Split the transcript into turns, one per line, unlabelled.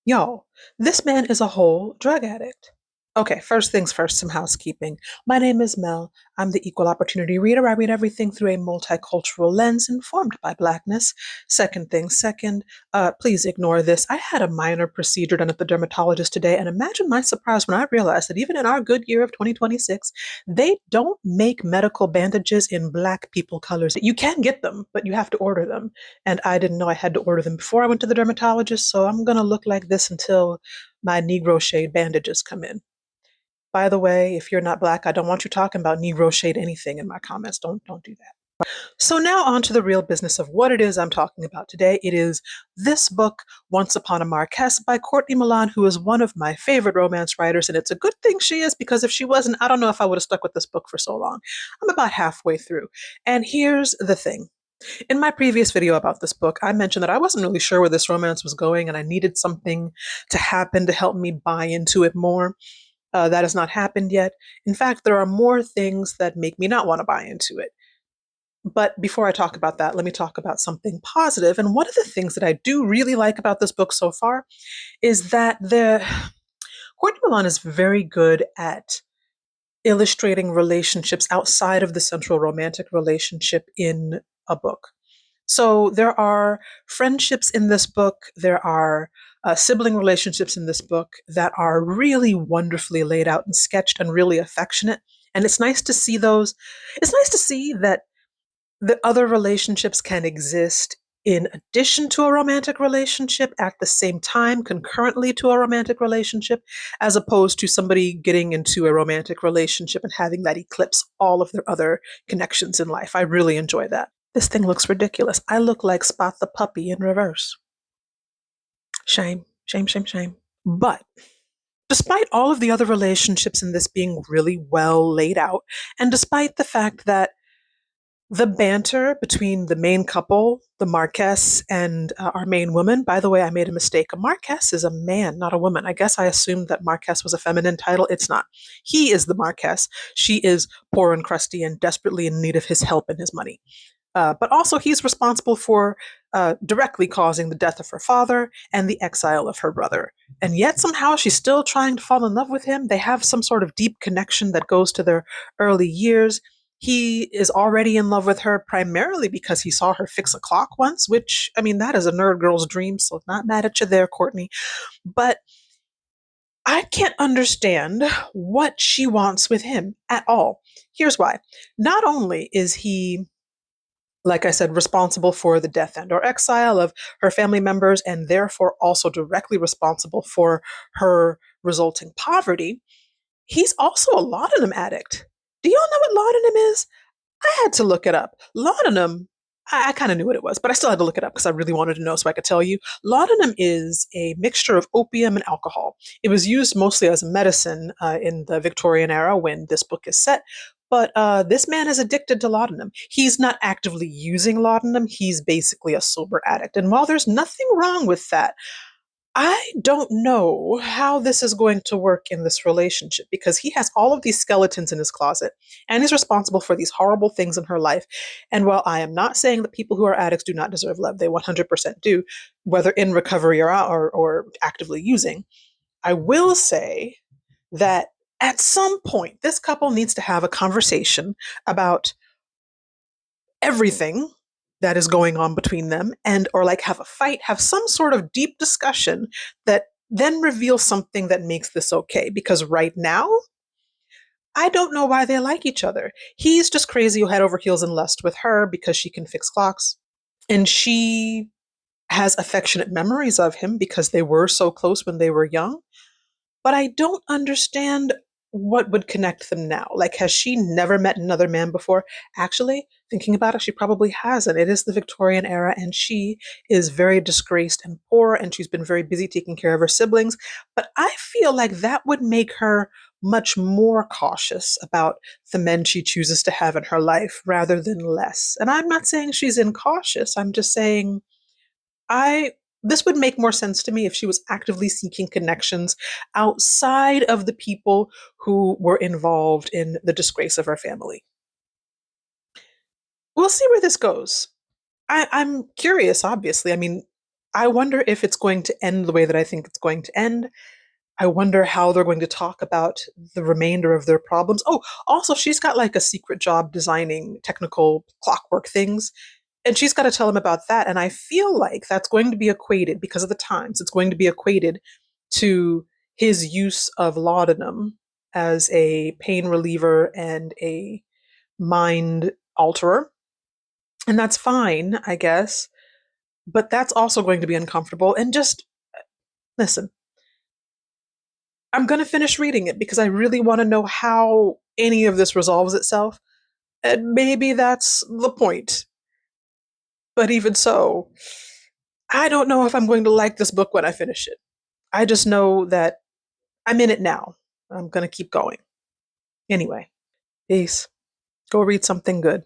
Y'all, this man is a whole drug addict. Okay, first things first, some housekeeping. My name is Mel. I'm the equal opportunity reader. I read everything through a multicultural lens informed by Blackness. Second thing second, please ignore this. I had a minor procedure done at the dermatologist today, and imagine my surprise when I realized that even in our good year of 2026, they don't make medical bandages in Black people colors. You can get them, but you have to order them. And I didn't know I had to order them before I went to the dermatologist, so I'm going to look like this until my Negro shade bandages come in. By the way, if you're not Black, I don't want you talking about Negro shade anything in my comments. Don't do that. So now on to the real business of what it is I'm talking about today. It is this book, Once Upon a Marquess by Courtney Milan, who is one of my favorite romance writers, and it's a good thing she is because if she wasn't, I don't know if I would have stuck with this book for so long. I'm about halfway through. And here's the thing. In my previous video about this book, I mentioned that I wasn't really sure where this romance was going and I needed something to happen to help me buy into it more. That has not happened yet. In fact, there are more things that make me not want to buy into it. But before I talk about that, let me talk about something positive. And one of the things that I do really like about this book so far is that the Courtney Milan is very good at illustrating relationships outside of the central romantic relationship in a book. So there are friendships in this book, there are sibling relationships in this book that are really wonderfully laid out and sketched and really affectionate. And it's nice to see those. It's nice to see that the other relationships can exist in addition to a romantic relationship at the same time, concurrently to a romantic relationship, as opposed to somebody getting into a romantic relationship and having that eclipse all of their other connections in life. I really enjoy that. This thing looks ridiculous. I look like Spot the puppy in reverse. Shame, shame, shame, shame. But despite all of the other relationships in this being really well laid out, and despite the fact that the banter between the main couple, the Marquess, and our main woman. By the way, I made a mistake. A Marquess is a man, not a woman. I guess I assumed that Marquess was a feminine title. It's not. He is the Marquess. She is poor and crusty and desperately in need of his help and his money. But also, he's responsible for directly causing the death of her father and the exile of her brother. And yet, somehow, she's still trying to fall in love with him. They have some sort of deep connection that goes to their early years. He is already in love with her primarily because he saw her fix a clock once, which, I mean, that is a nerd girl's dream, so not mad at you there, Courtney. But I can't understand what she wants with him at all. Here's why. Not only is he, like I said, responsible for the death and or exile of her family members and therefore also directly responsible for her resulting poverty, he's also a laudanum addict. Do y'all know what laudanum is? I had to look it up. Laudanum, I kind of knew what it was, but I still had to look it up because I really wanted to know so I could tell you. Laudanum is a mixture of opium and alcohol. It was used mostly as a medicine in the Victorian era when this book is set. But this man is addicted to laudanum. He's not actively using laudanum. He's basically a sober addict. And while there's nothing wrong with that, I don't know how this is going to work in this relationship because he has all of these skeletons in his closet and he's responsible for these horrible things in her life. And while I am not saying that people who are addicts do not deserve love, they 100% do, whether in recovery or actively using, I will say that at some point, this couple needs to have a conversation about everything that is going on between them and or like have a fight, have some sort of deep discussion that then reveals something that makes this okay, because right now I don't know why they like each other. He's just crazy head over heels in lust with her because she can fix clocks, and she has affectionate memories of him because they were so close when they were young. But I don't understand what would connect them now. Like, has she never met another man before? Actually, thinking about it, she probably hasn't. It is the Victorian era, and she is very disgraced and poor, and she's been very busy taking care of her siblings. But I feel like that would make her much more cautious about the men she chooses to have in her life rather than less. And I'm not saying she's incautious, I'm just saying I this would make more sense to me if she was actively seeking connections outside of the people who were involved in the disgrace of her family. We'll see where this goes. I'm curious, obviously. I mean, I wonder if it's going to end the way that I think it's going to end. I wonder how they're going to talk about the remainder of their problems. Oh, also, she's got like a secret job designing technical clockwork things, and she's got to tell him about that. And I feel like that's going to be equated, because of the times, it's going to be equated to his use of laudanum as a pain reliever and a mind alterer. And that's fine, I guess. But that's also going to be uncomfortable. And just listen, I'm going to finish reading it because I really want to know how any of this resolves itself. And maybe that's the point. But even so, I don't know if I'm going to like this book when I finish it. I just know that I'm in it now. I'm going to keep going. Anyway, peace. Go read something good.